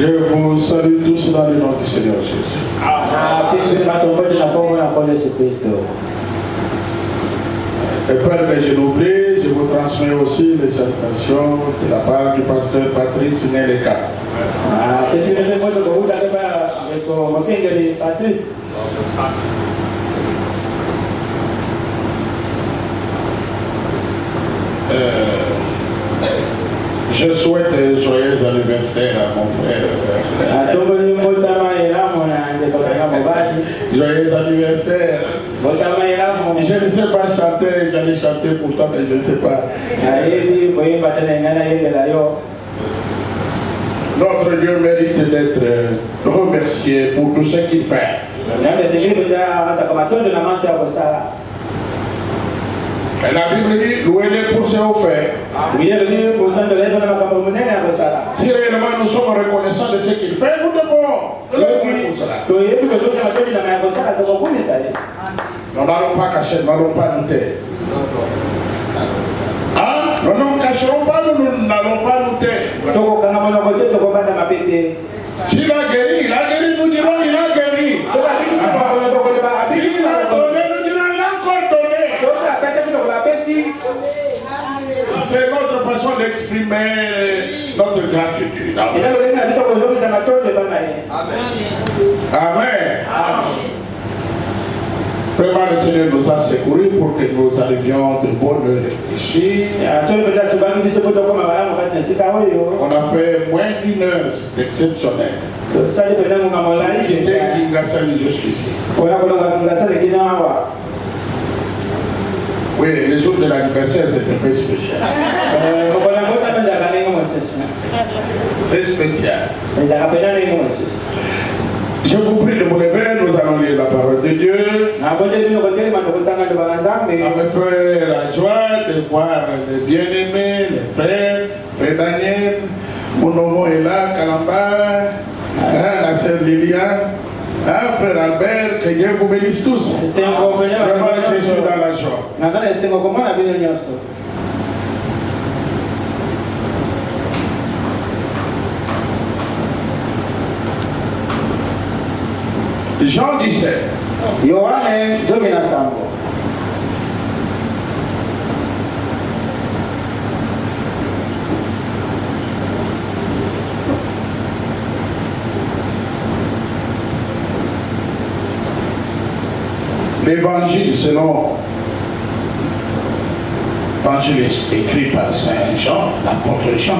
Je vous salue tous dans le nom du Seigneur Jésus. Et Père que je l'oublie, je vous transmets aussi les salutations de la part du pasteur Patrice Neleka. Je souhaite un joyeux anniversaire à mon frère. Joyeux anniversaire. Je ne sais pas chanter, j'allais chanter pour toi, mais je ne sais pas. Notre Dieu mérite d'être remercié pour tout ce qu'il fait. Et la Bible dit, louez-le pour ce qu'il fait. Si réellement nous sommes reconnaissants de ce qu'il fait, nous devons le louer pour cela. Nous n'allons pas cacher, nous n'allons pas douter. Hein? Nous ne cacherons pas, nous n'allons pas douter. S'il a guéri, nous dirons il a guéri. S'il a donné, nous dirons il a encore donné. C'est notre façon d'exprimer notre gratitude. Amen. Vraiment, le Seigneur nous a secourus pour que nous arrivions de bonne heure ici. On a fait moins d'une heure, c'est exceptionnel. Qui était Kingasani jusqu'ici. Oui, les jours de l'anniversaire, c'est un peu spécial. C'est spécial. Je vous prie de vous lever, nous allons lire la parole de Dieu. Ça me fait la joie de voir les bien-aimés, les frères, frère Daniel, mon homo est là, Kalamba, la sœur Liliane, frère Albert, que Dieu vous bénisse tous. Vraiment, je suis dans la joie. Jean 17. L'évangile selon l'évangile écrit par Saint Jean, l'apôtre Jean.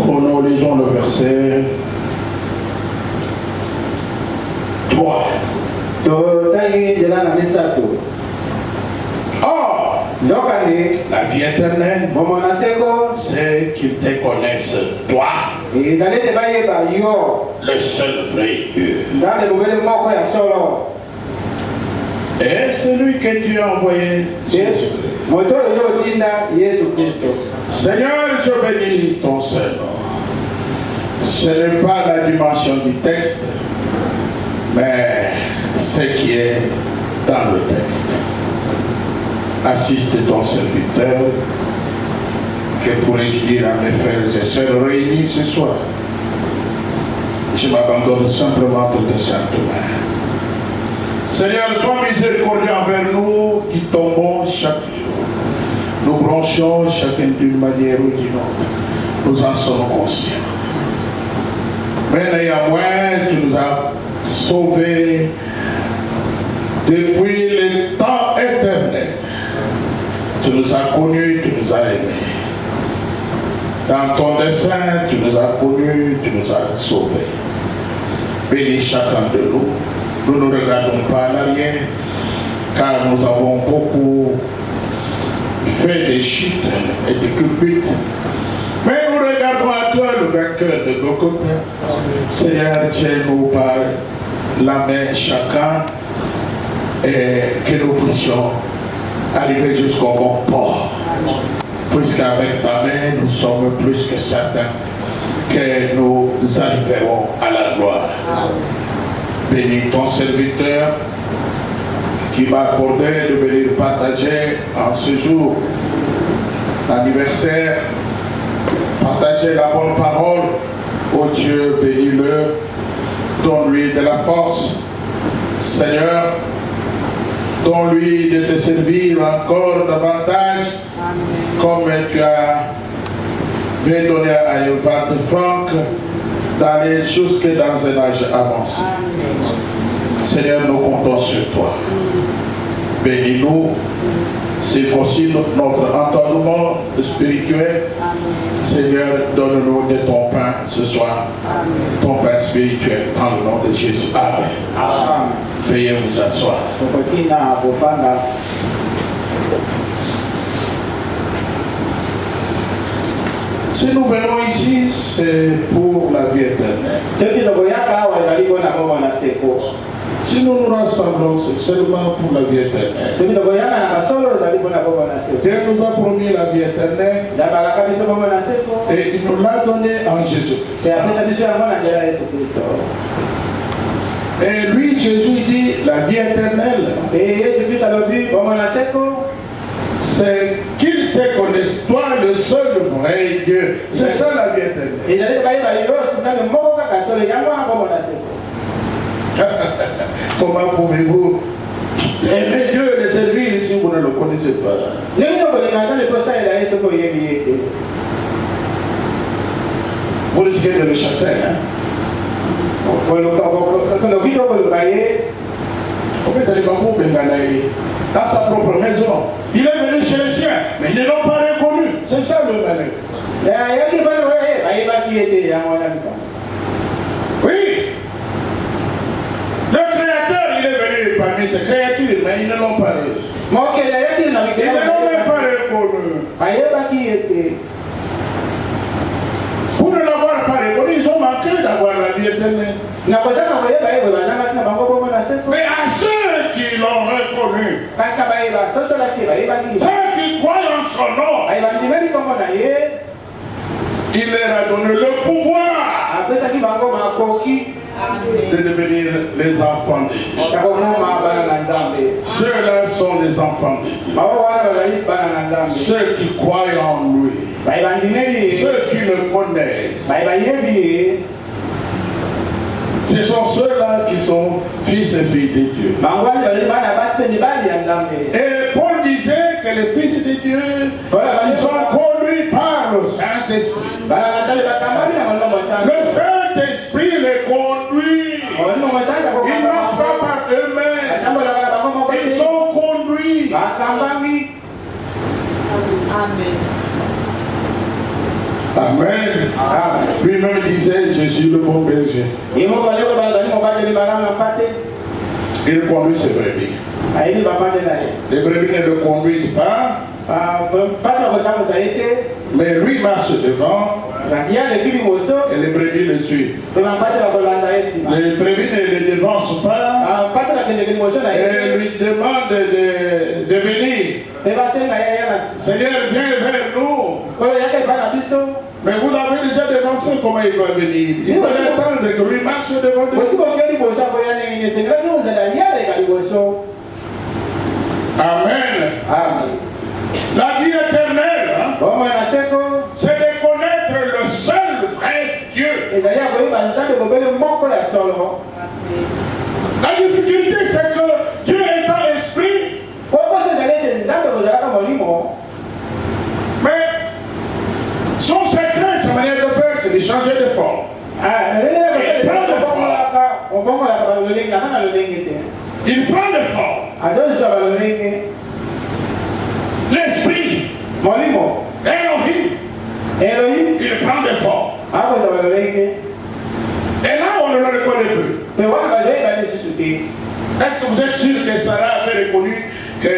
Nous lisons le verset 3. Or, la vie éternelle, c'est qu'ils te connaissent, toi, le seul vrai Dieu. Et celui que tu as envoyé, Jésus-Christ. Seigneur, je bénis ton Seigneur. Ce n'est pas la dimension du texte, mais ce qui est dans le texte. Assiste ton serviteur, que pourrais-je dire à mes frères et sœurs réunis ce soir. Je m'abandonne simplement entre tes saintes mains. Seigneur, sois miséricordieux envers nous qui tombons chaque jour. Nous bronchons chacun d'une manière ou d'une autre. Nous en sommes conscients. Mais néanmoins, tu nous as sauvés depuis le temps éternel. Tu nous as connus, tu nous as aimés. Dans ton dessein, tu nous as connus, tu nous as sauvés. Bénis chacun de nous. Nous ne regardons pas en arrière, car nous avons beaucoup fait des chutes et des culbutes. Mais nous regardons à toi, le vainqueur de Golgotha. Seigneur, tiens-nous par la main chacun et que nous puissions arriver jusqu'au bon port. Puisqu'avec ta main, nous sommes plus que certains que nous arriverons à la gloire. Bénis ton serviteur qui m'a accordé de venir partager en ce jour d'anniversaire, partager la bonne parole. Oh Dieu, bénis-le, donne-lui de la force. Seigneur, donne-lui de te servir encore davantage. Amen. Comme tu as donné à Evald Franck d'aller jusque dans un âge avancé. Amen. Seigneur, nous comptons sur toi. Bénis-nous. C'est possible notre entendement spirituel. Amen. Seigneur, donne-nous de ton pain ce soir. Amen. Ton pain spirituel dans le nom de Jésus. Amen. Amen. Veuillez vous asseoir. Si nous venons ici, c'est pour la vie éternelle. Si nous nous rassemblons, c'est seulement pour la vie éternelle. Dieu nous a promis la vie éternelle et il nous l'a donné en Jésus. Et lui, Jésus dit, la vie éternelle, c'est qu'il te connaisse, toi le seul vrai Dieu. C'est ça la vie éternelle. Comment pouvez-vous aimer Dieu et le servir si vous ne le connaissez pas? Vous risquez de le chasser. Hein? Dans sa propre maison, il est venu chez les siens, mais ils ne l'ont pas reconnu. C'est ça le malheur. Oui. Le Créateur, il est venu parmi ses créatures, mais ils ne l'ont pas reconnu. Ils ne l'ont même pas reconnu. Pour ne l'avoir pas reconnu, ils ont manqué d'avoir la vie éternelle. Mais à ceux qui l'ont reconnu, ceux qui croient en son nom, il leur a donné le pouvoir de devenir les enfants de Dieu. Ceux-là sont les enfants de Dieu. Ceux qui croient en lui. Ceux qui le connaissent. Ce sont ceux-là qui sont fils et filles de Dieu. Et Paul disait que les fils de Dieu, ils sont conduits par le Saint-Esprit. Le Saint-Esprit les conduit. Ils ne marchent pas par eux-mêmes. Ils sont conduits. Amen. Amen. Lui-même disait, je suis le bon berger. Il conduit ses brebis. Les brebis ne le conduisent pas. Mais lui marche devant. Et les brebis le suivent. Les brebis ne le devancent pas. Et lui demande de venir. Seigneur, viens vers nous. Mais vous l'avez déjà dévancé, comment il va venir? Il va attendre que lui marche devant nous. Amen. Amen. La vie éternelle, c'est de connaître le seul vrai Dieu. La difficulté, c'est que Dieu est un esprit. Mais son secret, sa manière de faire, c'est de changer de forme. Il prend de forme. Il prend de forme. L'esprit, Elohim, il prend de forme. Et là, on ne le reconnaît plus. Est-ce que vous êtes sûr que Sarah avait reconnu que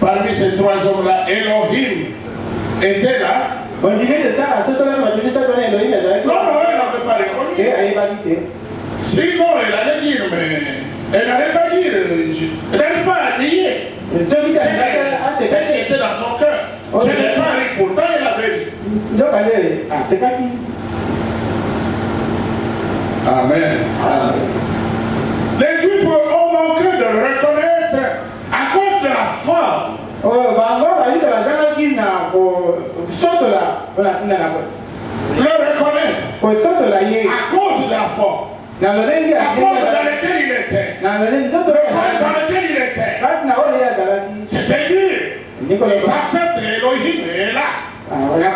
parmi ces trois hommes-là, Elohim était là? Non, elle n'avait pas reconnu. Sinon, elle allait dire, mais elle n'allait pas dire, elle n'allait pas nier. Ce qui était dans son cœur. Ce n'est pas riche, pourtant il avait ri. Amen. Les Juifs ont manqué de le reconnaître à cause de la foi. Le reconnaître à cause de la foi. La porte dans laquelle il était. La porte dans laquelle il était. C'était dur. Ils acceptent Elohim est là. La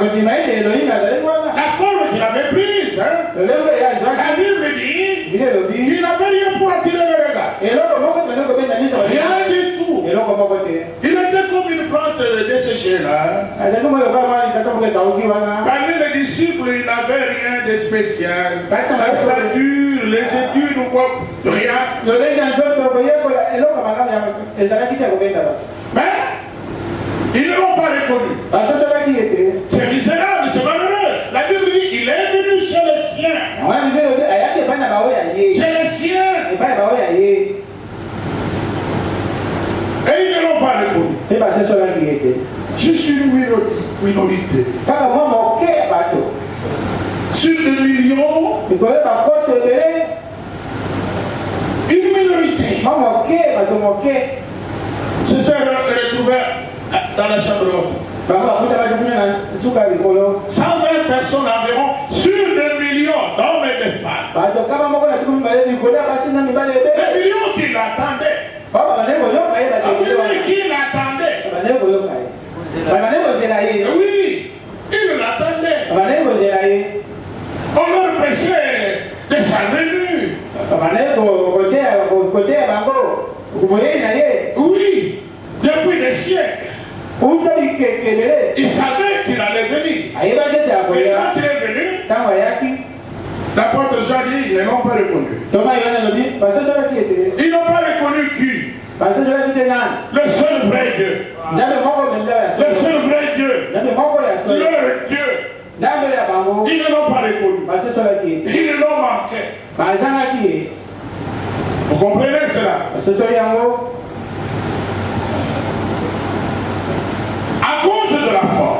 forme qu'il avait prise. La Bible dit qu'il n'avait rien pour attirer le regard. Rien du tout. Il était comme une plante desséchée là. Parmi les disciples, il n'avait rien de spécial. La stature, les études ou quoi, rien. Mais ils ne l'ont pas reconnu. C'est misérable, c'est malheureux. La Bible dit il est venu chez les siens. Chez les siens. Et ils ne l'ont pas reconnu. Juste une minorité. Sur 2 millions, une minorité. C'est ça retrouvé dans la chambre haute. 120 personnes environ sur 2 millions d'hommes et de femmes. Des millions qui l'attendaient. Qui l'attendaient. Oui, ils l'attendaient. On leur prêchait de sa venue. Oui, depuis des siècles. Il savait qu'il allait venir. Et quand il est venu, l'apôtre Jean dit, ils ne l'ont pas reconnu. Ils n'ont pas reconnu qui? Le seul vrai Dieu. Le seul vrai Dieu. Leur Dieu. Ils ne l'ont pas reconnu. Ils ne l'ont manqué. Vous comprenez cela? À cause de la foi.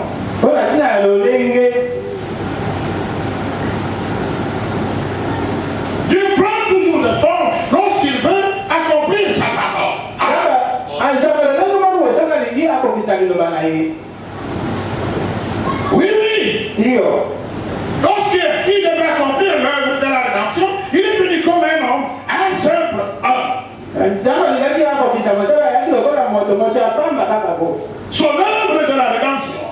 Dieu prend toujours le temps lorsqu'il veut accomplir sa parole. Oui, oui. Lorsqu'il devait accomplir l'œuvre de la rédemption, il est venu comme un homme, un simple homme. Son œuvre de la rédemption.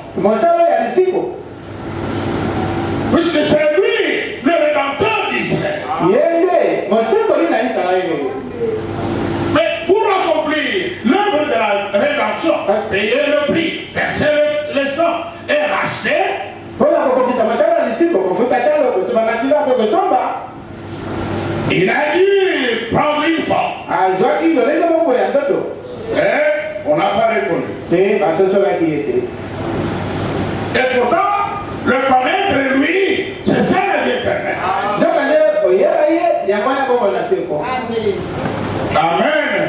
Puisque c'est lui le rédempteur d'Israël. Mais pour accomplir l'œuvre de la rédemption, payer le prix, verser le sang et racheter, il a dû prendre une forme. Et on n'a pas répondu. Et pourtant, le connaître lui, c'est ça la vie éternelle. Amen.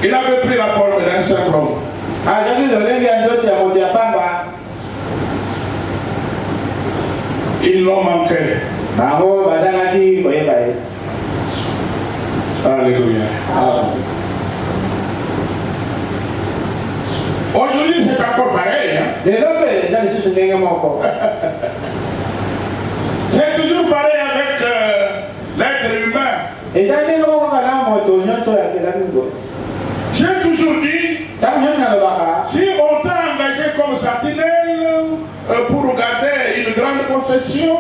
Il avait pris la forme d'un simple homme. Ils l'ont manqué. Alléluia. Aujourd'hui, c'est encore pareil. Hein? C'est toujours pareil avec l'être humain. J'ai toujours dit, si on t'a engagé comme sentinelle pour garder une grande concession,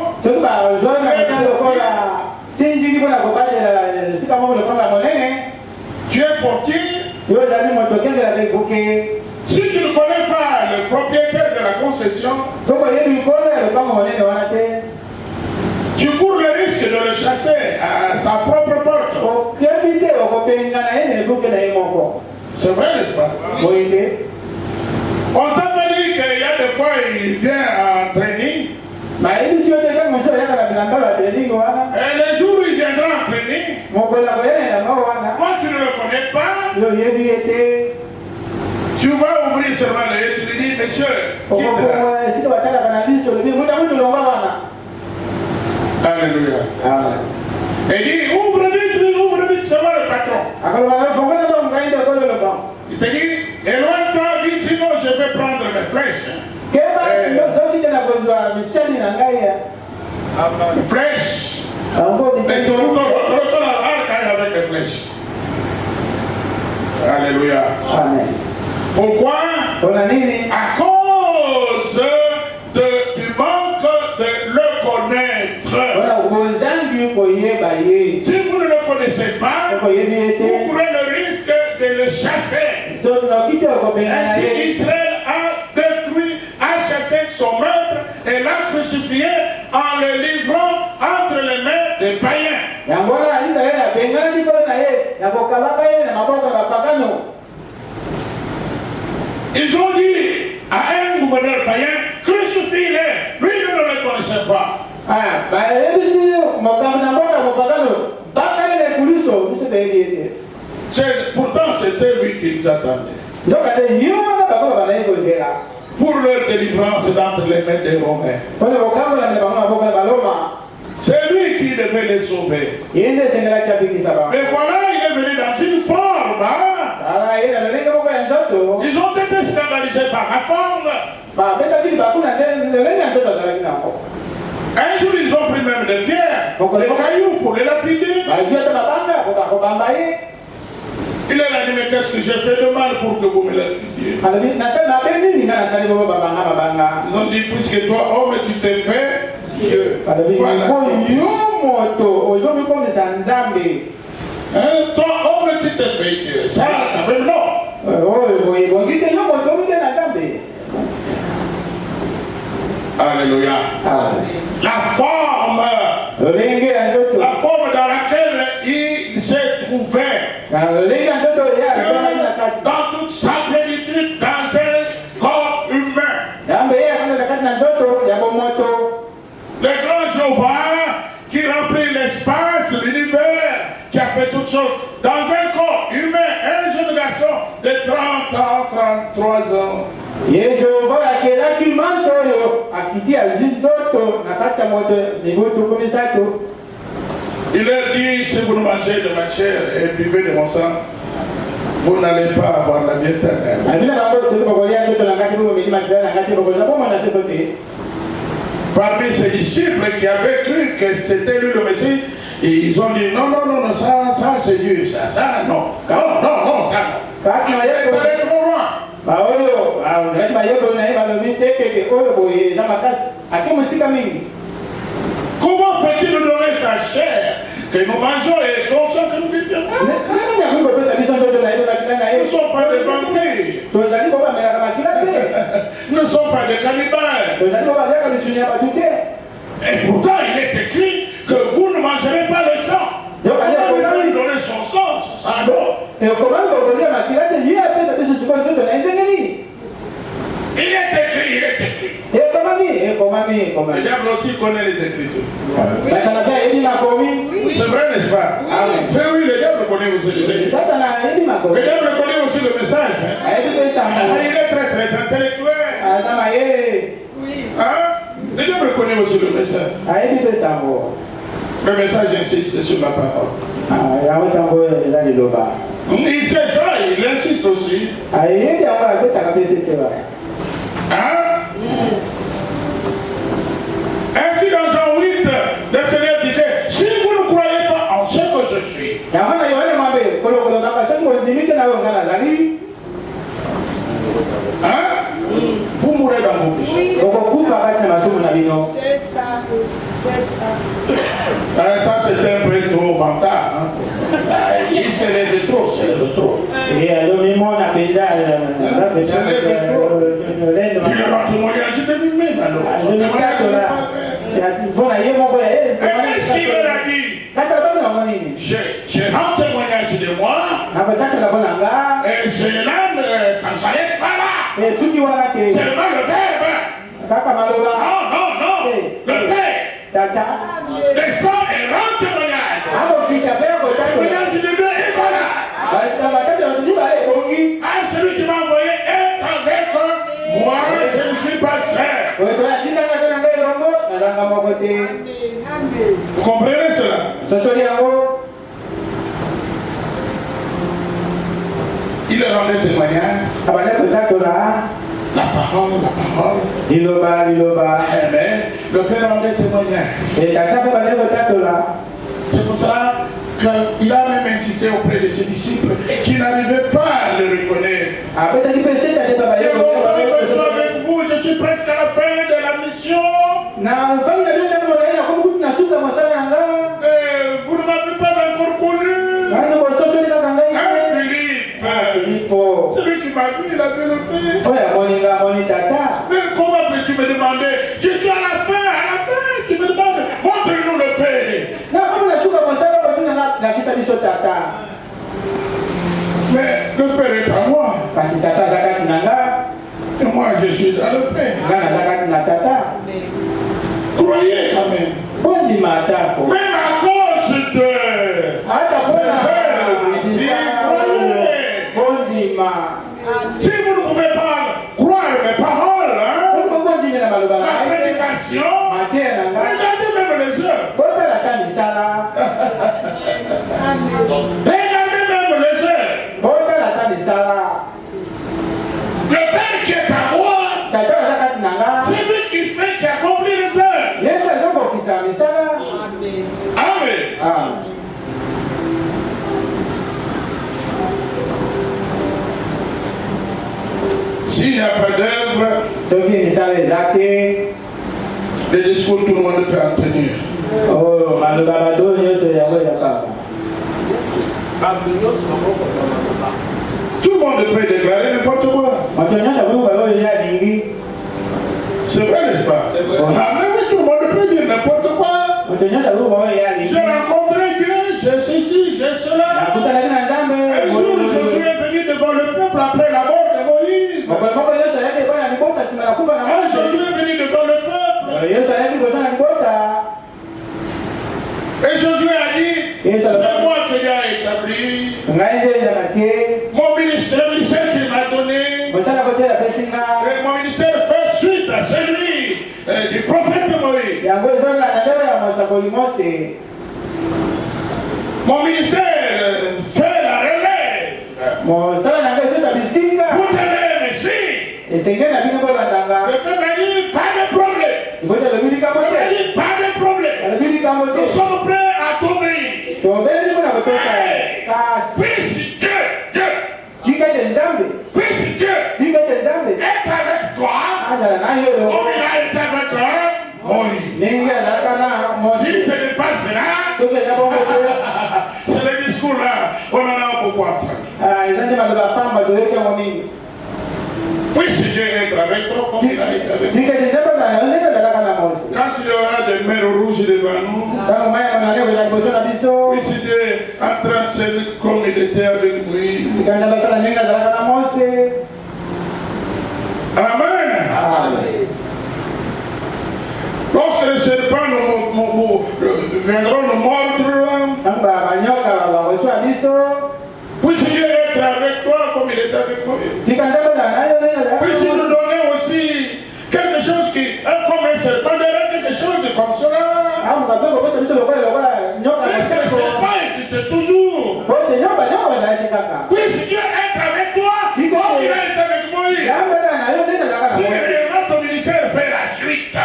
tu es portier. Si tu ne connais pas le propriétaire de la concession, tu cours le risque de le chasser à sa propre porte. C'est vrai, n'est-ce pas? On t'a pas dit qu'il y a des fois il vient en training. Et les jours où il Quand tu ne le connais pas, tu vas ouvrir seulement l'œil et tu lui dis, monsieur, quitte là. Alléluia. Et dit, ouvre vite, c'est moi le patron. Il te dit, éloigne-toi vite, sinon je vais prendre mes flèches. Flèches. Et tu retournes avec les flèches. Alléluia. Amen. Pourquoi? À cause du manque de le connaître. Si vous ne le connaissez pas, vous courez le risque de le chasser. Ainsi Israël a détruit, a chassé son maître et l'a crucifié en le livrant entre les mains des païens. Ils ont dit à un gouverneur païen, crucifie-les. Lui, ne le connaissait pas. Pourtant, c'était lui qui nous attendait. Pour leur délivrance d'entre les mains des Romains. C'est lui qui devait les sauver. Mais voilà, il est venu dans une forme. Ils ont été scandalisés par la forme. Un jour, ils ont pris même des pierres, des cailloux pour les lapider. Il a dit, mais qu'est-ce que j'ai fait de mal pour que vous me lapidiez? Ils ont dit, puisque toi, homme, tu t'es fait Dieu. Voilà. Toi, homme, tu t'es fait Dieu. Ça, quand même, non. Alléluia. La forme dans laquelle il s'est trouvé, dans toute sa plénitude, dans un corps humain. Le grand Jéhovah qui remplit l'espace, l'univers, qui a fait toutes choses dans un corps humain, un jeune garçon de 30 ans, 33 ans. Il leur dit, si vous mangez de ma chair et buvez de mon sang, vous n'allez pas avoir la vie éternelle. Parmi ses disciples qui avaient cru que c'était lui le Messie, ils ont dit non, ça c'est Dieu, ça non, ça non. Comment peut-il nous donner sa chair que nous mangeons et son sang que nous buvons? Nous ne sommes pas des vampires. Nous ne sommes pas des cannibales. Et pourtant il est écrit que vous ne mangerez pas le sang. Comment vous nous donner son sang? Il est écrit. Le diable aussi connaît les Écritures. C'est vrai, n'est-ce pas? Mais oui, le diable connaît aussi les Écritures. Le diable connaît aussi le message. Il est très intellectuel. Le diable connaît aussi le message. Le message insiste sur la parole. Il fait ça, il insiste aussi. Ainsi dans Jean 8, le Seigneur disait, si vous ne croyez pas en ce que je suis, vous mourrez dans vos péchés. C'est ça. Ça c'est un peu trop vantard. Il s'élève de trop, c'est de trop. Tu le rends témoignage de lui-même alors. Et qu'est-ce qu'il leur a dit? Je rends témoignage de moi. Et cela ça ne s'arrête pas là. Seulement le verbe. Non. Le Père descend et rend témoignage. Ménage de deux et voilà. Ah, celui qui m'a envoyé est avec moi, je ne suis pas seul. Vous comprenez cela? Il leur rendait témoignage. La parole. Amen. Le Père rendait témoignage. C'est pour cela qu'il a même insisté auprès de ses disciples qui n'arrivaient pas à le reconnaître. Et longtemps que je suis avec vous, je suis presque à la fin de la mission. Vous ne m'avez pas encore connu. Philippe, celui qui m'a vu, il a vu le Père. Mais comment peux-tu me demander? Je suis à la fin, tu me demandes, montre-nous le Père. Mais le Père est à moi. Et moi je suis dans le Père. Croyez quand même. Même à cause de si vous ne pouvez pas croire mes paroles, ma prédication, regardez même les heures. Regardez même les heures. Le Père qui est à moi, c'est lui qui fait, qui accomplit les heures. Amen. S'il n'y a pas d'œuvre, les discours, tout le monde peut en tenir. Tout le monde peut déclarer n'importe quoi. C'est vrai, n'est-ce pas? Ah, mais oui, tout le monde peut dire n'importe quoi. J'ai rencontré Dieu, j'ai ceci, j'ai cela. Un jour, Josué est venu devant le peuple après la mort de Moïse. Josué est venu devant le peuple. Et Josué a dit, c'est moi qui l'ai établi. Mon ministère qu'il m'a donné. Et mon ministère fait suite à celui du prophète Moïse. Mon ministère fait la relève. Vous devez me suivre. Le peuple a dit, pas de problème. Le peuple a dit, pas de problème. Nous sommes prêts à t'obéir. Puisse Dieu être avec toi, comme il a été avec Moïse. Si ce n'est pas cela, c'est le discours là, on en a beaucoup entendu. Puisse Dieu être avec toi comme il a été avec nous. Quand il y aura des mers rouges devant nous, puisse Dieu entre en scène comme il était avec Moïse. Amen. Lorsque les serpents viendront nous mordre, puisse Dieu être avec toi comme il est avec Moïse. Puisse nous donner aussi quelque chose qui est comme un serpent, quelque chose comme cela. Puisque le serpent existe toujours. Puisse Dieu être avec toi comme il a été avec Moïse. Si réellement ton ministère fait la suite.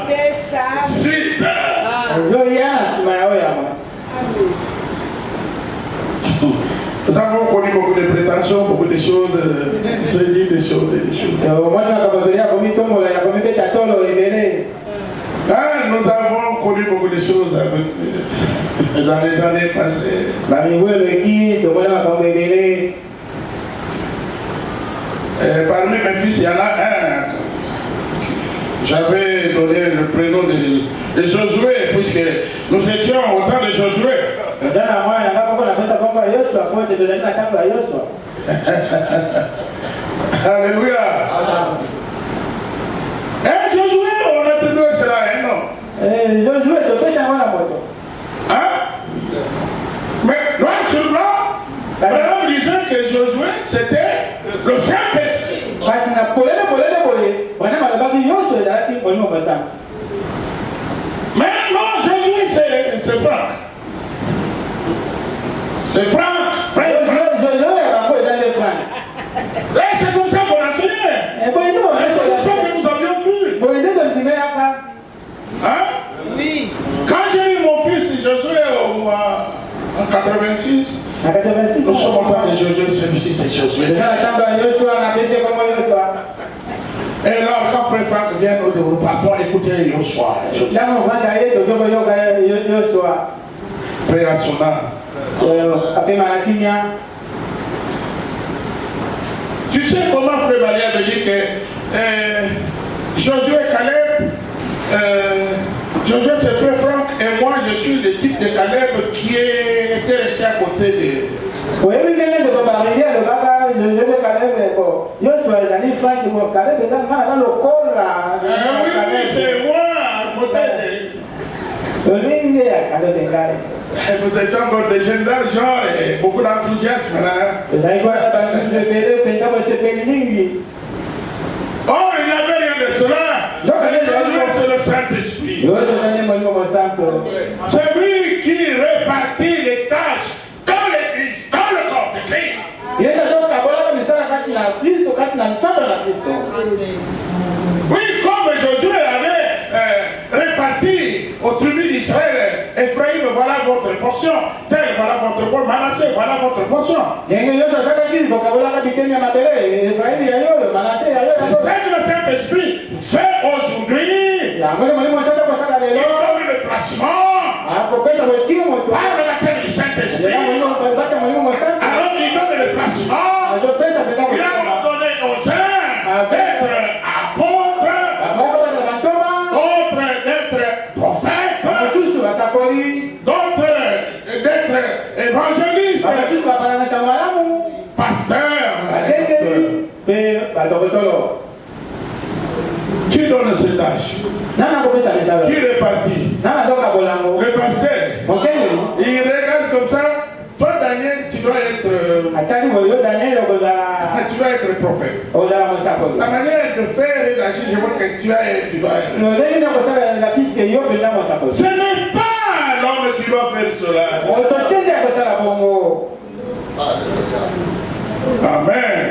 C'est ça. Suite. Nous avons connu beaucoup de prétentions, beaucoup de choses, c'est dit des choses et des choses. Nous avons connu beaucoup de choses dans les années passées. Parmi mes fils, il y en a un. J'avais donné le prénom de Josué, puisque nous étions au temps de Josué. Alléluia. Et Josué, on a Josué, je peux t'avoir la moto. Hein? Mais noir sur blanc, Branham disait que Josué, c'était le Saint-Esprit. Parce que na polele Branham alobaki nyonso ezalaki molimo mosantu. Mais non, Josué, c'est Franck. C'est Franck. Josué bango ezali Franck. Et c'est comme ça qu'on enseignait. C'est comme ça que nous avions cru. Hein? Oui. Quand j'ai eu mon fils Josué en 86, nous sommes en train de Josué, celui-ci c'est Josué. Et là, quand Frère Franck vient, nous partons écouter Joshua. Frère national. Tu sais comment Frère Valéa me dit que Josué Caleb, Josué c'est Frère Franck et moi je suis l'équipe de Caleb qui était resté à côté de... Oui, c'est moi à côté de... Et nous étions encore des jeunes d'argent et beaucoup d'enthousiasme là. Oh, il n'y avait rien de cela. C'est le Saint-Esprit. C'est lui qui répartit les tâches dans l'église, dans le corps de Christ. Oui, comme Josué avait réparti aux tribus d'Israël, Ephraïm, voilà votre portion, tel, voilà votre portion, Manassé, voilà votre portion. C'est ça que le Saint-Esprit fait aujourd'hui. Il donne le placement par le baptême du Saint-Esprit. Alors il donne le placement. Il a donné aux uns d'être apôtres, d'autres d'être prophètes, d'autres d'être évangélistes, pasteurs. Qui donne ces tâches? Qui répartit? Le pasteur. Il regarde comme ça. Toi, Daniel, tu dois être prophète. La manière de faire et d'agir, je vois que tu dois être. Ce n'est pas l'homme qui doit faire cela. Amen.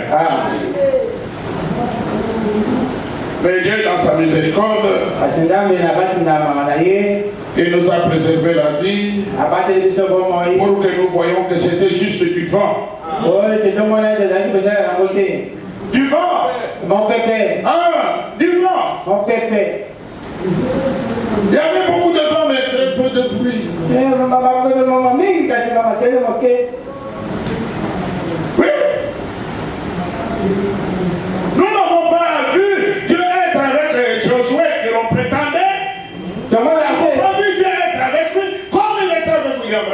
Mais Dieu, dans sa miséricorde, il nous a préservé la vie pour que nous voyions que c'était juste du vent. Du vent. Du vent. Il y avait beaucoup de vent, mais très peu de pluie. Oui. Nous n'avons pas vu Dieu être avec Josué que l'on prétendait. Nous n'avons pas vu Dieu être avec lui comme il était avec William.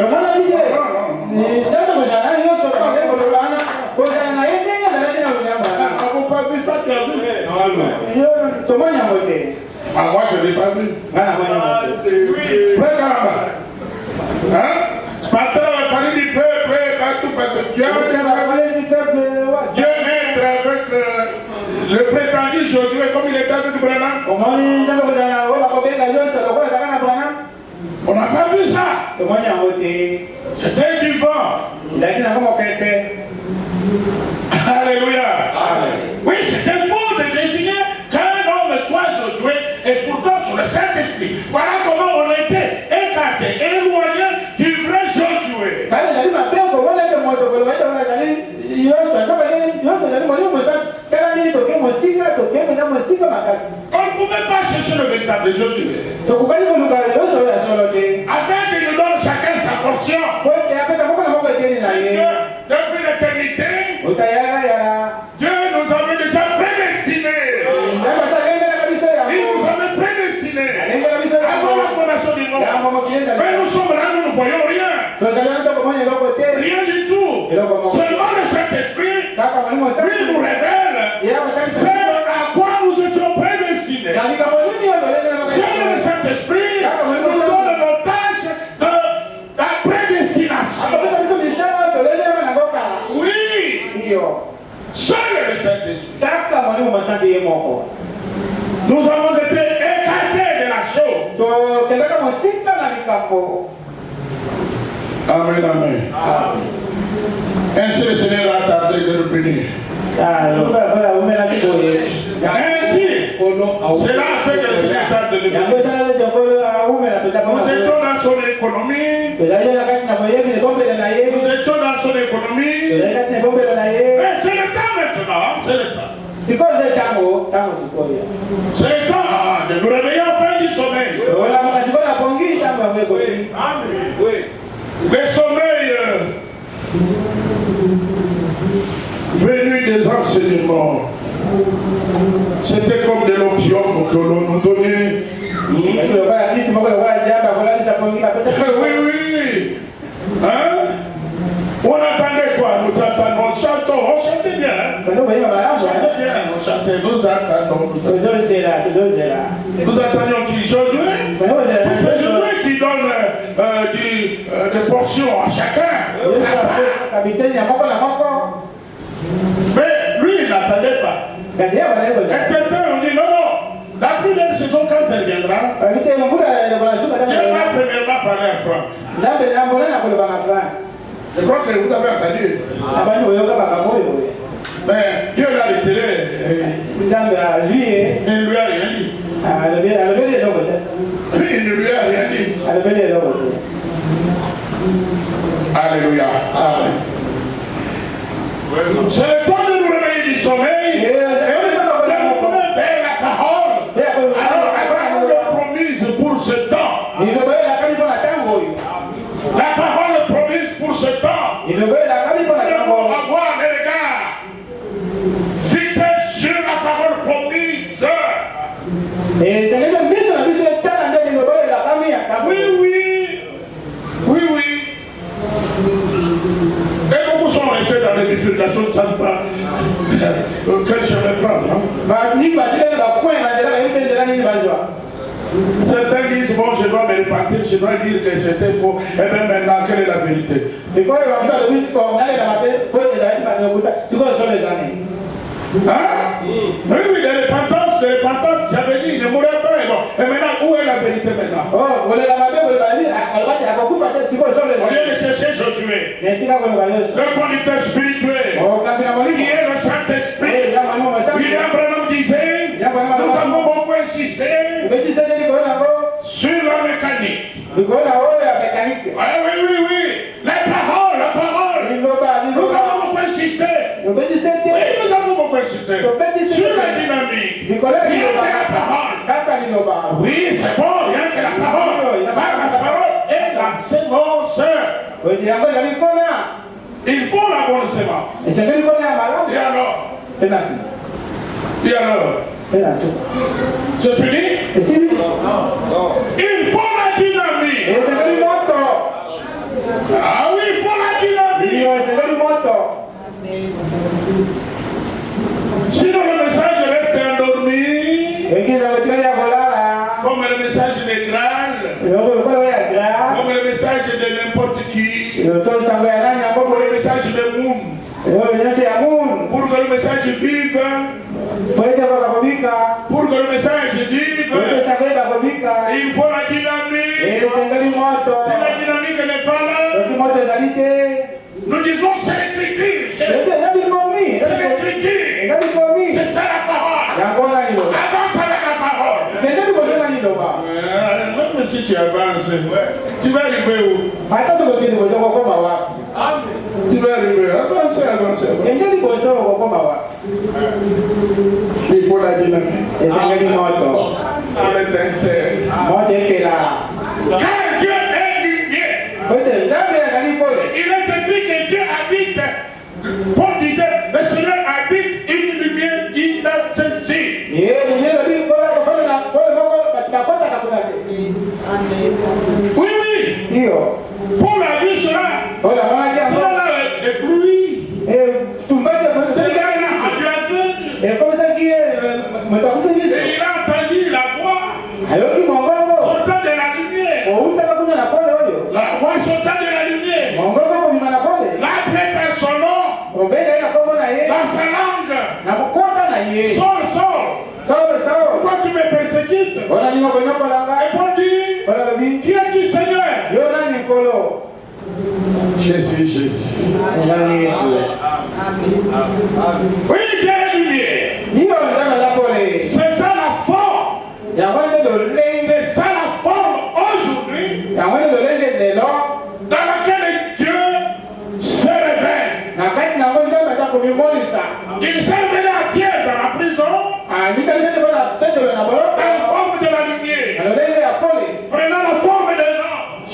Ah, moi je ne l'ai pas vu. Frère Kalamba. Hein? Pasteur a parlé du peuple, partout, parce que Dieu être avec le prétendu Josué comme il était avec Branham. On n'a pas vu ça. C'était du vent. Alléluia. Oui, c'était pour de désigner qu'un homme soit Josué et pourtant sur le Saint-Esprit. Voilà comment on a été écarté, éloigné du vrai Josué. On ne pouvait pas chercher le véritable Josué. Afin qu'il nous donne chacun sa portion. Parce que depuis l'éternité, Dieu nous avait déjà prédestinés. Il nous avait prédestinés avant la fondation du monde. Mais nous sommes là, nous ne voyons rien. Rien du tout. Seulement le Saint-Esprit, lui nous révèle ce à quoi nous étions prédestinés. C'est le Saint-Esprit Nous avons été écartés de la chose. Amen, amen. Ainsi le Seigneur a tardé de nous punir. Ainsi, cela a fait que le Seigneur a tardé de nous punir. Nous étions dans son économie. Nous étions dans son économie. Mais c'est le temps maintenant. C'est le temps. C'est le temps de nous réveiller enfin du sommeil. Le sommeil venu des enseignements, c'était comme de l'opium que l'on nous donnait. Oui, oui. Hein? On attendait quoi? Nous attendons, on chantait bien. Hein? On chantait, nous attendons. Nous attendions qui? Josué? C'est Josué qui donne des portions à chacun. Mais lui, il n'attendait pas. Et certains ont dit non, la première saison, quand elle viendra, Dieu va premièrement parler à Franck. Je crois que vous avez entendu. Mais Dieu l'a retiré. Il ne lui a rien dit. Il ne lui a rien dit. Alléluia. C'est le temps de nous réveiller du sommeil et de nous tourner vers la parole. Alors, la parole est promise pour ce temps. La parole est promise pour ce temps. Nous devons avoir les regards fixés sur la parole promise. Oui. Et beaucoup sont restés dans les bifurcations, ne savent pas quel chemin prendre. Certains disent, bon, je dois me repentir, je dois dire que c'était faux. Et bien maintenant, quelle est la vérité? C'est quoi le oui, de repentance, j'avais dit, ne mourrait pas. Et maintenant, où est la vérité maintenant? Au lieu de chercher Josué, le conducteur spirituel, qui est le Saint-Esprit, William Branham disait, nous avons beaucoup insisté sur la mécanique. Oui. La parole. Nous avons beaucoup insisté. Oui, nous avons beaucoup insisté sur la dynamique. Rien que la parole. Oui, c'est bon, rien que la parole. Car la parole est la sémence. Il faut la bonne sémence. Et alors? C'est fini? Il faut la dynamique. Ah oui, il faut la dynamique. Sinon le message reste endormi. Comme le message de Graal. Comme le message de n'importe qui. Comme le message de Moon. Pour que le message vive. Pour que le message vive, il faut la dynamique. Si la dynamique n'est pas là, nous disons c'est l'écriture. C'est l'écriture. C'est ça la parole. Avance avec la parole. Même si tu avances, tu vas arriver où? Tu vas arriver. Avancer. Il faut la dynamique. Car Dieu est lumière. Il est écrit que Dieu habite. Paul disait, le Seigneur habite une lumière inaccessible. Oui. Paul a vu cela. Cela l'a ébloui. Cela l'a aveugle. Et il a entendu la voix sortant de la lumière. La voix sortant de la lumière. L'a appelé par son nom. Dans sa langue. Saul, pourquoi tu me persécutes? Répondit, qui es-tu, Seigneur? Jésus. Oui, bien lumière. C'est ça la forme. C'est ça la forme aujourd'hui dans laquelle Dieu se révèle. Il s'est révélé à Pierre dans la prison, dans la forme de la lumière, prenant la forme d'un ange.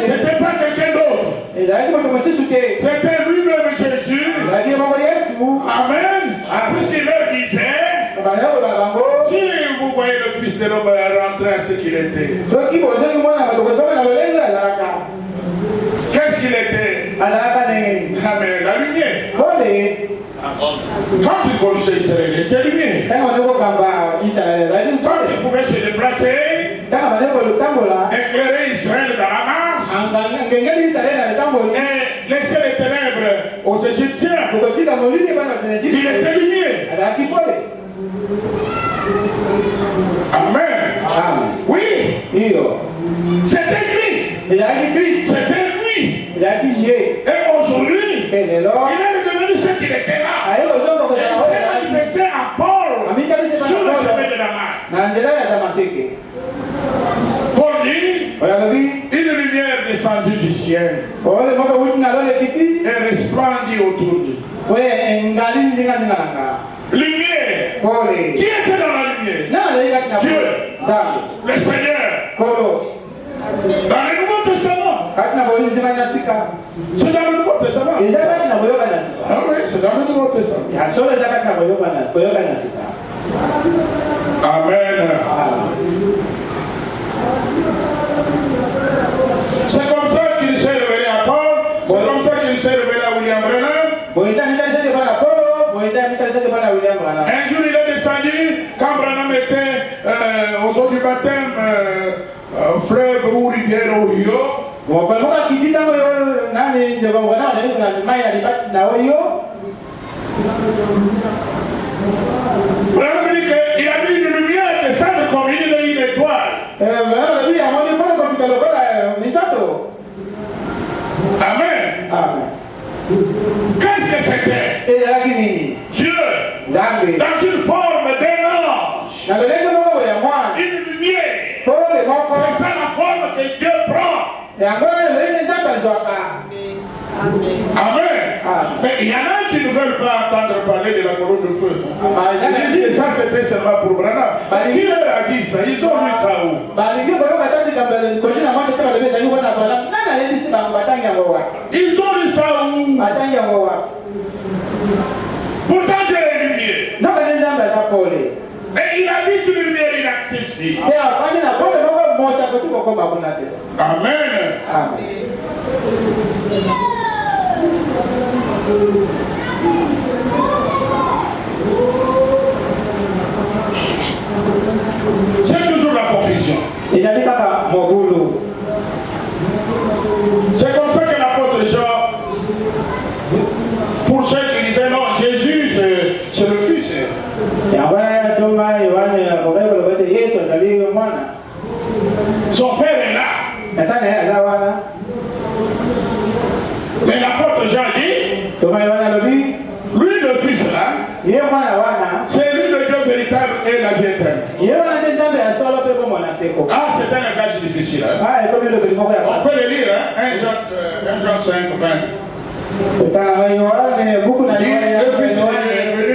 C'était pas quelqu'un d'autre. C'était lui-même Jésus. Amen. Puisqu'il leur disait, si vous voyez le Fils de l'homme rentrer à ce qu'il était, qu'est-ce qu'il était? Amen. La lumière. Quand il conduisait Israël, il était lumière. Quand il pouvait se déplacer, éclairer Israël dans la marche, et laisser les ténèbres aux Égyptiens, il était lumière. Amen. Oui. C'était Christ. C'était lui. Et aujourd'hui, il est devenu ce qu'il était là. Et il s'est manifesté à Paul sur le chemin de Damas. Paul dit, une lumière descendue du ciel et resplendit autour d'eux. Lumière. Qui était dans la lumière? Dieu, le Seigneur. Dans le Nouveau Testament. C'est dans le Nouveau Testament. Ah oui, c'est dans le Nouveau Testament. Amen. C'est comme ça qu'il s'est révélé à Paul. C'est comme ça qu'il s'est révélé à William Branham. Un jour il est descendu quand Branham était aux eaux du baptême, fleuve ou rivière au Rio. Branham dit qu'il a vu une lumière descendre comme une étoile. Amen. Qu'est-ce que c'était? Dieu dans une forme d'un ange, une lumière. C'est ça la forme que Dieu prend. Amen. Mais il y en a qui ne veulent pas entendre parler de la colonne de feu. Ils disent que ça c'était seulement pour Branham. Qui leur a dit ça? Ils ont vu ça où? Ils ont vu ça où? Pourtant Dieu est lumière. Et il habite une lumière inaccessible. Amen. C'est toujours la confusion. C'est comme ça que l'apôtre Jean, pour ceux qui disaient non, Jésus c'est le Fils. Son père est là. Mais l'apôtre Jean dit, lui le Fils là, c'est lui le Dieu véritable et la vie éternelle. Ah, c'est un langage difficile. Hein? On peut le lire, hein? 1 Jean 5, 20. Le Fils de Dieu est venu.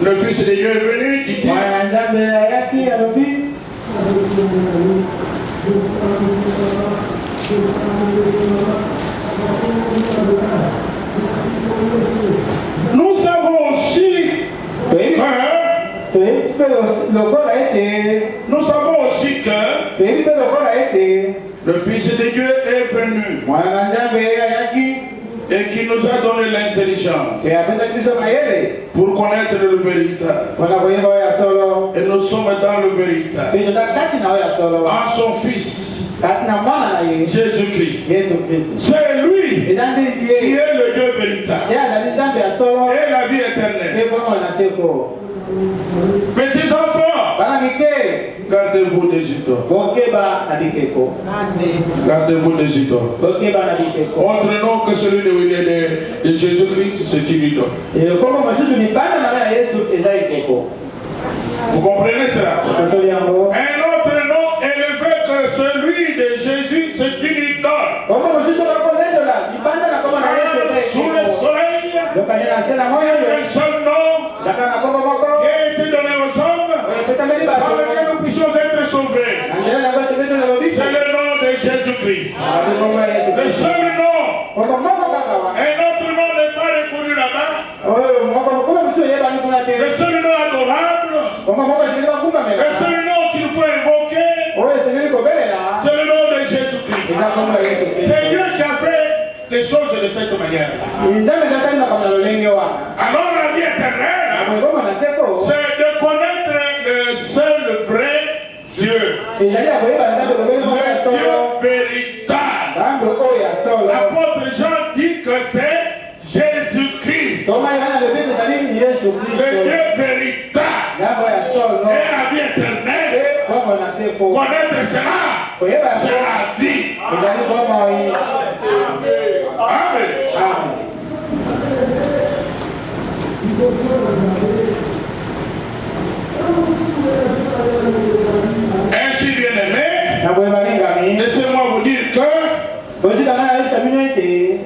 Le Fils de Dieu est venu, dit-il. Nous savons aussi que le Fils de Dieu est venu et qu'il nous a donné l'intelligence que afeta biso mayele pour connaître le véritable. mpona koyeba oyo ya solo Et nous sommes dans le véritable. mpe toza kati na oyo ya solo En son Fils, kati na mwana na ye Jésus-Christ. yesu kristu C'est lui eza nde qui ye est le Dieu véritable ye azali nzambe ya solo et la vie éternelle. mpe bongo na seko Petits enfants, bana mike gardez-vous des idoles. bokeba na bikeko Gardez-vous des idoles. bokeba na bikeko Autre nom que celui de Jésus-Christ, c'est une idole. kombo mosusu mibanda na ya yesu eza ekeko Vous comprenez cela? totoli yango Un autre nom élevé que celui de Jésus, c'est une idole. kombo mosusu bakozendola mibanda na kombo na yesu eza Car sous le ekeko soleil, yokanye na se na moyo un seul nom zaka na kombo moko qui a été donné aux hommes epesameli par bato lequel nous puissions être sauvés. na nzela yango esebeto na lobiso C'est le nom de Jésus-Christ. abi kombo ya yesu Le kristo seul nom. kombo moko kaka wa Un autre nom n'est pas reconnu là-bas. oyo moko kombo mosusu oyebani kuna te Le seul nom adorable. kombo moko esengeli bakumbamela Le seul nom qu'il faut invoquer, oyo esengeli kobelela c'est le nom de Jésus-Christ. eza kombo ya yesu kristo C'est Dieu qui a fait les choses de cette manière. nzambe ezasali makambo na lolenge wana Alors la vie éternelle, akoekoma na seko c'est de connaître le seul vrai Dieu. ezali ya koyeba nzambe kobeli moko ya Le solo Dieu véritable. nzambe oyo ya solo L'apôtre Jean dit que c'est Jésus-Christ. tomai wana lobi ezali yesu Le kristo Dieu véritable. nzambe ya solo Et la vie éternelle. mpe kombo na seko Connaître cela, koyeba c'est yango la vie. ezali bomoi Amen. amen Ainsi, bien-aimés, na boye balingami laissez-moi vous dire que bozikanga na yebisa bino ete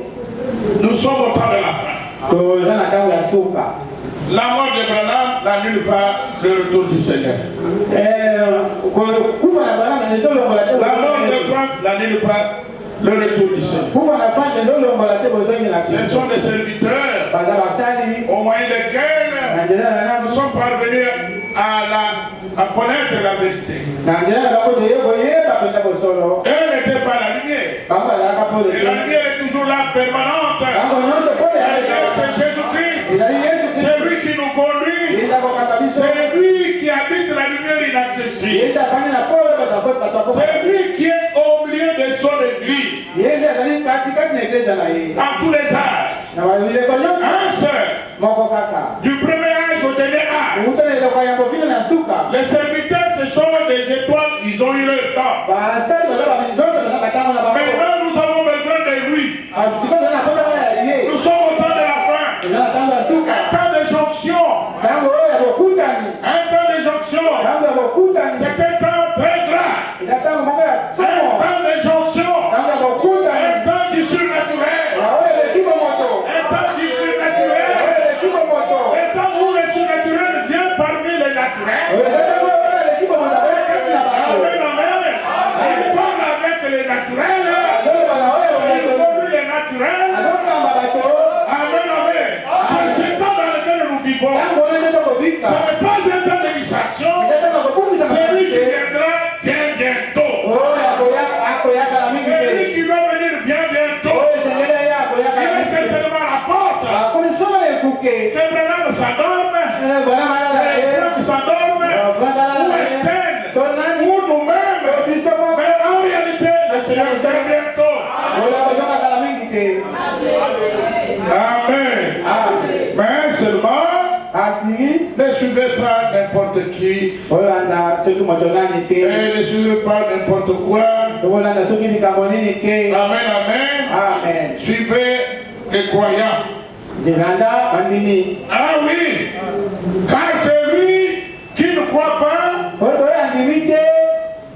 nous sommes au temps de la fin. toza na ntango ya suka La mort de Branham n'annule pas le retour du Seigneur. kufa na bana ezolongola te La mort de Trump n'annule pas le retour du Seigneur. kufa na fanje ezolongola te bozongela Ce sont des serviteurs baza basali au moyen desquels na nzela na nous nano sommes parvenus à connaître la vérité. na nzela na bango toyeba mpenza bosolo Eux n'étaient pas la lumière. bango bazalaka pole Et te la lumière est toujours là, permanente. bango nyonso pole La lumière, c'est Jésus-Christ. ezali yesu C'est lui qui nous conduit. eza kokanga biso C'est lui qui habite la lumière inaccessible. eza afandi na pole bato C'est lui qui est au milieu de son église. ye nde azali katikati na egleza na ye Dans tous les âges. na bileko nyonso Un seul. moko kaka Du premier âge au dernier âge. okuta na eloko ya mokili na suka Les serviteurs, ce sont des étoiles. Ils ont eu leur temps. basali baza baminzoto baza batango na bango Maintenant, nous avons besoin de lui. sikoyo toza na mpotaka ya ye Nous sommes au temps de la fin. eza na ntango ya suka Un temps de jonction. ntango oyo ya bokutani Un temps de jonction. ntango ya bokutani C'est un temps très grand. eza ntango moko ya Un somo temps de jonction. ntango ya bokutani Un temps du surnaturel. na oyo eleki bomoto Un temps du surnaturel. oyo eleki bomoto Un temps où le surnaturel vient parmi les naturels. oyo eza ntango oyo eleki bomoto akoya kasi na bato Amen, amen. Il parle avec les naturels. azoloba na oyo Il bato conduit les naturels. azokamba bato Amen, amen. C'est ce temps dans lequel nous vivons. ntango oyo nde tokobika Ce n'est pas un temps de distraction. eza ntango kokumisa Celui qui makasi te viendra vient bientôt. oyo akoyakala mingi Celui te qui doit venir vient bientôt. oyo esengeli ye Il akoyakala est mingi te certainement à la porte. akomi somo na ekuke Que Branham s'endorme. bwana malala Que ye Franck s'endorme. Ou Étienne. tonani Ou nous-mêmes. biso moko Mais en réalité, le Seigneur vient bientôt. oyo akoyakala mingi te Amen. Amen. Mais seulement, kasi ne suivez pas n'importe qui. olanda soki moto nani te Et ne suivez pas n'importe quoi. tokolanda soki likambo nini te Amen, amen. amen Suivez les croyants. zilanda bandimi Ah oui. Car celui qui ne croit pas, oyo toyandimi te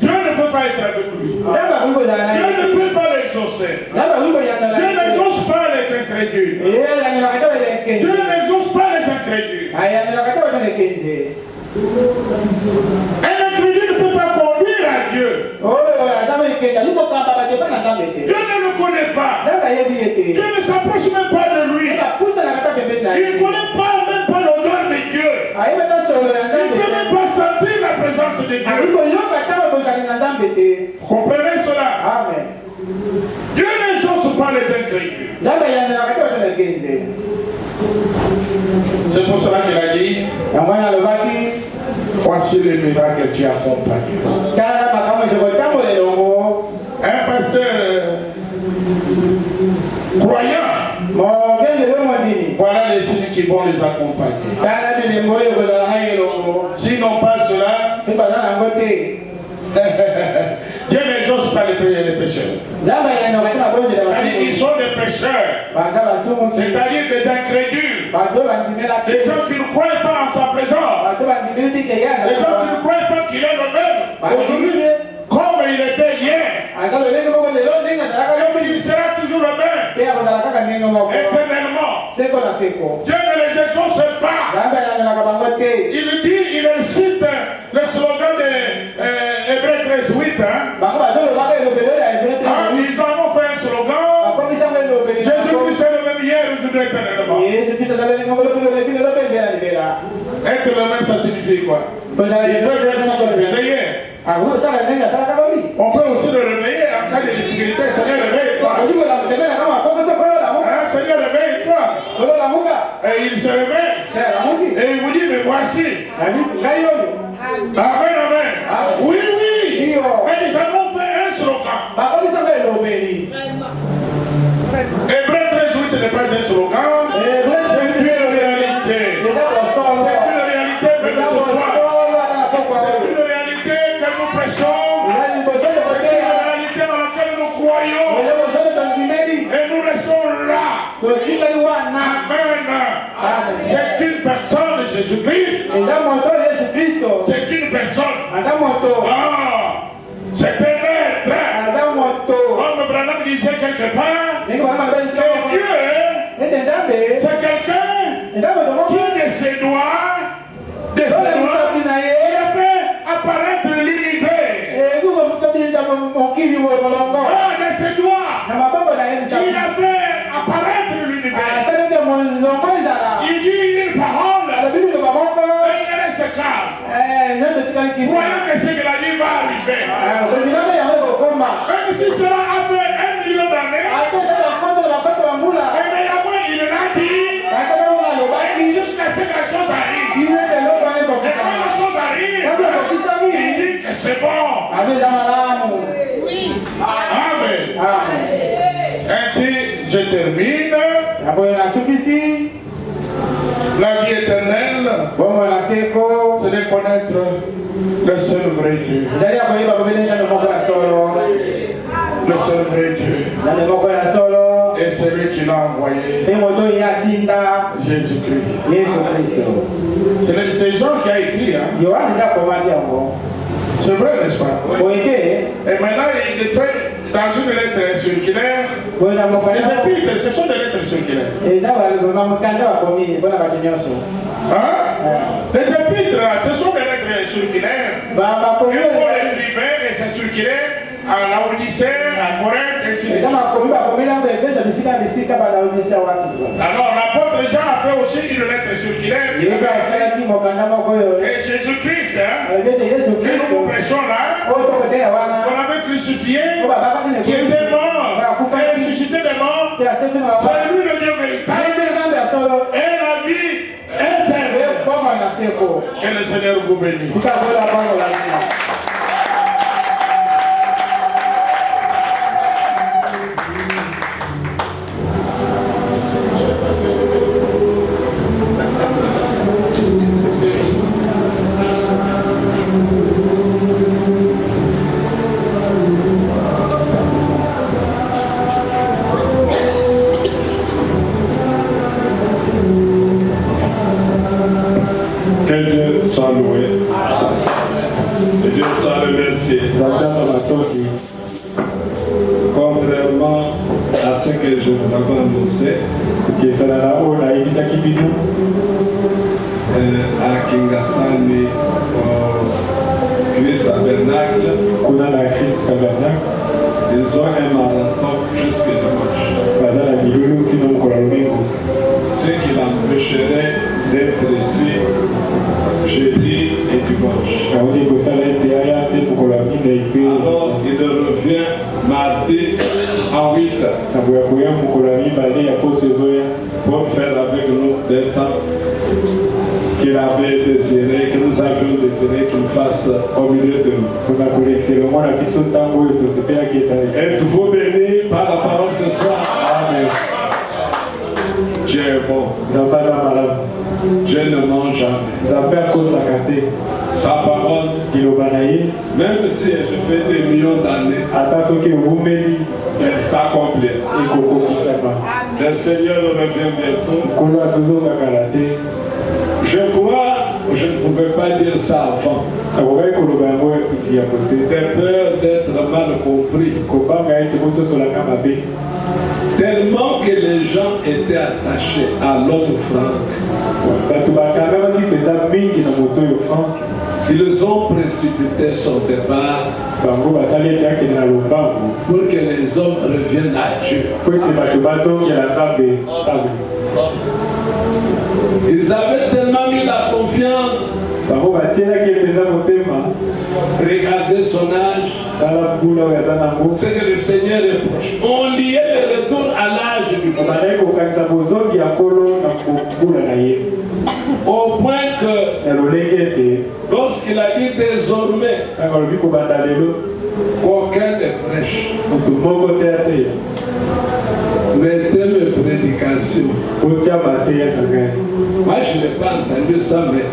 Dieu ne peut pas être avec lui. ntango akoki kozala na Dieu ye ne peut pas l'exaucer. ntango akoki koyangela Dieu ye te n'exauce pas les incrédules. eyangelaka te Dieu balenkenze n'exauce pas les incrédules. ayangelaka te balenkenze Un incrédule ne peut pas conduire à Dieu. oyo aza bolenkenze ali kokamba bato epa na nzambe te Dieu ne le connaît pas. ntango ayebi ye te Dieu ne s'approche même pas de lui. bapusanaka ta pembeni na Il ye ne connaît pas même pas l'odeur de Dieu. ayeba ta solo ya Il ne nzambe peut même pas sentir la présence de ali Dieu. koyoka ntango bozali na nzambe te Vous comprenez cela? amen Dieu n'exauce pas les incrédules. C'est pour cela qu'il a dit, voici les miracles qui accompagnent. Un pasteur croyant, voilà les signes qui vont les accompagner. S'ils n'ont pas cela, Dieu n'exauce pas les pécheurs. Ils sont des pécheurs, c'est-à-dire des incrédules, des gens qui ne croient pas en sa présence, des gens qui ne croient pas qu'il est le même aujourd'hui, comme il était hier, et il sera toujours le même, éternellement. Dieu ne les exauce pas. Il dit, il cite le slogan de Hébreux 13:8. Ils en ont fait un slogan. Jésus-Christ est le même hier, aujourd'hui, éternellement. Être le même, ça signifie quoi? Il peut être sans le réveiller. On peut aussi le réveiller en cas de difficulté. Seigneur, réveille-toi. Seigneur, réveille-toi. Et il se réveille. Et il vous dit, mais voici. Amen, amen. Oui, oui. Mais ils en ont fait un slogan. Hébreux 13:8 n'est pas un slogan. C'est une réalité. C'est une réalité que nous sommes. C'est une réalité que nous prêchons. C'est une réalité dans laquelle nous croyons. Et nous restons là. Amen. C'est une personne de Jésus-Christ. C'est une personne. C'est un être. Comme Branham disait quelque part, que Dieu, c'est quelqu'un qui de ses doigts, il a fait apparaître l'univers. De ses doigts, il a fait apparaître l'univers. Il dit une parole et il reste calme. Croyant que ce qu'il a dit va arriver. Même si cela a fait 1 million d'années, il l'a dit, jusqu'à ce que la chose arrive. Et quand la chose arrive, il dit que c'est bon. Amen. Ainsi, je termine. La vie éternelle, c'est de connaître le seul vrai Dieu. Le seul vrai Dieu. Et celui qui l'a envoyé, Jésus-Christ. C'est Jean qui a écrit. C'est vrai, n'est-ce pas? Et maintenant, il est fait dans une lettre circulaire. Les épîtres, ce sont des lettres circulaires. Les épîtres, ce sont des lettres circulaires. Et Paul écrivait et c'est circulaire à Laodicée, à Corinthe, et ainsi de suite. Alors, l'apôtre Jean a fait aussi une lettre circulaire. Et Jésus-Christ, que nous prêchons là, on l'avait crucifié, qui était mort, et ressuscité des morts. C'est lui le Dieu véritable. Et la vie éternelle. Que le Seigneur vous bénisse. Que Dieu soit loué. Que Dieu soit remercié. Contrairement à ce que je vous avais annoncé, à Kingasani, au Christ Tabernacle, ils ont un marathon jusque dimanche. Ce qui l'empêcherait d'être ici jeudi et dimanche. Alors il revient mardi à 8h. pour faire avec nous des temps qu'il avait désiré, que nous avions désiré qu'il fasse au milieu de nous. Êtes-vous bénis par la parole ce soir? Amen. Dieu est bon. Dieu ne ment jamais. Sa parole, même si elle fait des millions d'années, elle s'accomplira. Le Seigneur revient bientôt. Je crois, je ne pouvais pas dire ça avant. De peur d'être mal compris. Tellement que les gens étaient attachés à l'homme Franck. Ils ont précipité son départ pour que les hommes reviennent à Dieu. Ils avaient tellement mis la confiance. Regardez son âge. C'est que le Seigneur est proche. On liait le retour à l'âge du au point que lorsqu'il a dit désormais qu'aucun ne prêche, mettez mes prédications. Moi je n'ai pas entendu ça, mais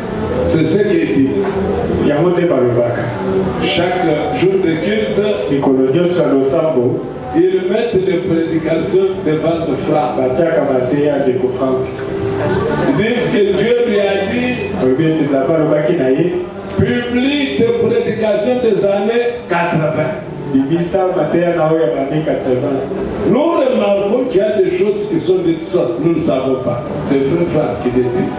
c'est ce qu'ils disent. Chaque jour de culte, ils mettent les prédications devant le frère. Ils disent que Dieu lui a dit, publie des prédications des années 80. Nous remarquons qu'il y a des choses qui sont dites, nous ne savons pas. C'est vrai frère qui les dit.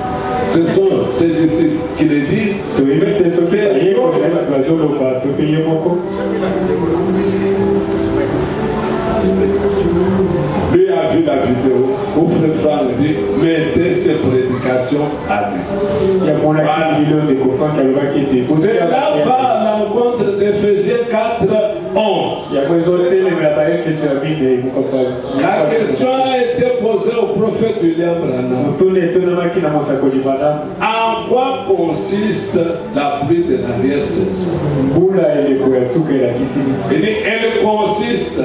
Ce sont ces disciples qui les disent. Lui a vu la vidéo où frère dit mettez ces prédications à lui. Cela va à l'encontre d'Éphésiens 4:11. La question a été posée au prophète William Branham. En quoi consiste la pluie de l'arrière-saison? Elle consiste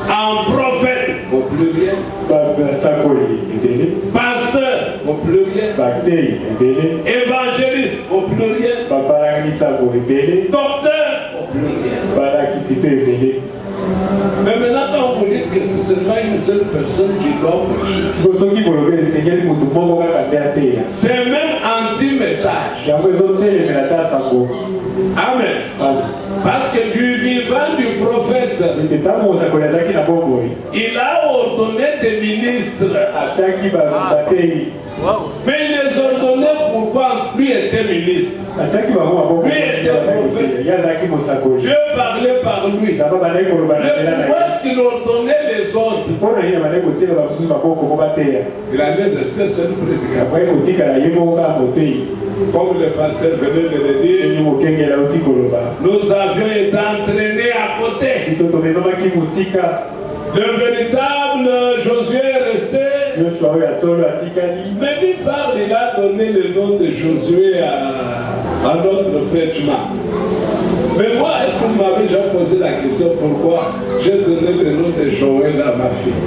en prophète au pluriel, pasteur au pluriel, évangéliste au pluriel, docteur au pluriel. Mais maintenant, quand vous dites que c'est seulement une seule personne qui doit prêcher, c'est même anti-message. Amen. Parce que du vivant du prophète, il a ordonné des ministres. Mais il les ordonnait pourquoi lui était ministre. Lui était prophète. Dieu parlait par lui. Mais pourquoi est-ce qu'il ordonnait les autres? Il avait une espèce de prédication. Comme le pasteur venait de le dire, nous avions été entraînés à côté. Le véritable Josué est resté. Mais d'une part, il a donné le nom de Josué à notre vêtement. Mais moi, est-ce que vous m'avez déjà posé la question pourquoi j'ai donné le nom de Joël à ma fille?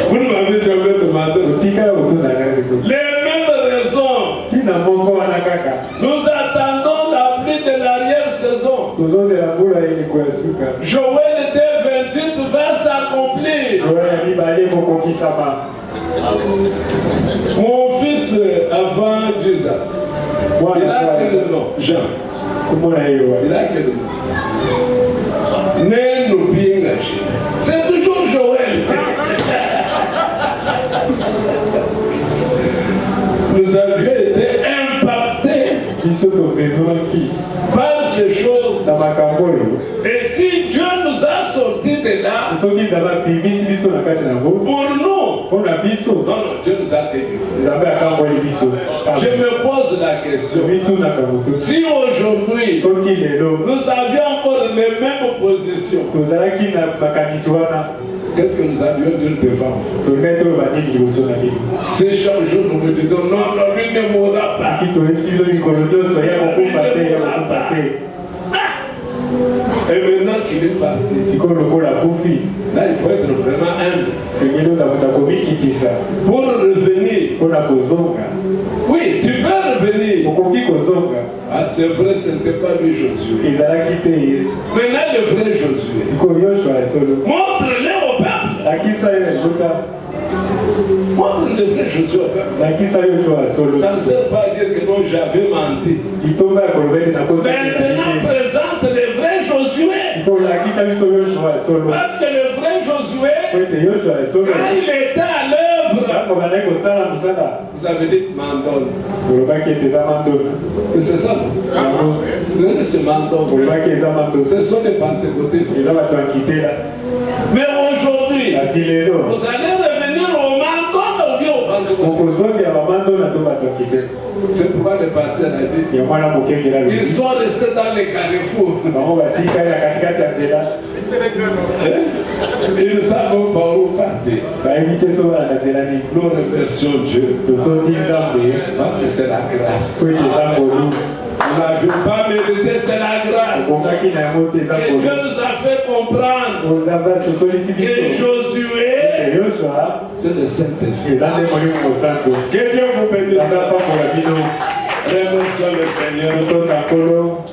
Vous ne m'avez jamais demandé les mêmes raisons. Nous attendons la pluie de l'arrière-saison. Joël était 28, va s'accomplir. Mon fils avant Jésus, il a quel nom? Jean. Il a quel nom? Né nous bien. C'est toujours Joël. Nous avions été impactés par ces choses. Et si Dieu nous a sortis de là, pour nous, non, Dieu nous a délivrés. Je me pose la question. question. bituna Si aujourd'hui, soki lelo nous avions encore les mêmes positions, tozalaki na makanisi wana qu'est-ce que nous allions dire devant? tolingai toyo banini liboso na bino Si chaque jour nous me disons non, non, lui ne mourra pas. soki toyebisi bino mikolo nyonso ya kokufa te ya kokufa te Et maintenant qu'il est parti, sikoyo lokola akufi là il faut être vraiment humble. sengeli ozakuta komikitisa Pour revenir, mpona kozonga oui, tu peux revenir. okoki kozonga Ah, c'est vrai, ce n'était pas lui Josué. ezalaki te Maintenant le vrai Josué. sikoyo yoshua ya solo Montre-le au peuple. lakisa yo elota Montre le vrai Josué au peuple. lakisa yoshua ya solo Ça ne sert pas à dire que non, j'avais menti. litomba ya koloba ete Maintenant, présente le vrai Josué. sikoyo lakisa biso yoshua ya solo Parce que le vrai Josué, po ete yoshua ya solo quand il était à l'œuvre, ntango bandaki kosala mosala vous avez dit mandone. olobaki ete eza mandona Et c'est ça. Vous avez dit c'est mandone. olobaki eza mandona Ce sont les pentecôtistes. eza bato ya nkitela Mais aujourd'hui, kasi lelo vous allez revenir au mandone ou bien au pentecôtiste. okozongela bamandona to bato ya nkitela C'est pourquoi le pasteur a dit. ya mwana mokengela Ils lobi sont restés dans les carrefours. bango batikali na katikati ya nzela Ils ne savent pas où partir. bayebi te so bala na nzela nini Nous remercions Dieu. totondi nzambe Parce que c'est la grâce. po ete eza ngolu Nous n'avions pas mérité, c'est la grâce. okokaki na yango te eza Et Dieu ngolu nous a fait comprendre nzambe asosolisi que biso Josué, ete yoshua c'est le Saint-Esprit. eza nde molimo mosantu Que Dieu vous bénisse. eza pambola bino Remercions le Seigneur. totonda nkolo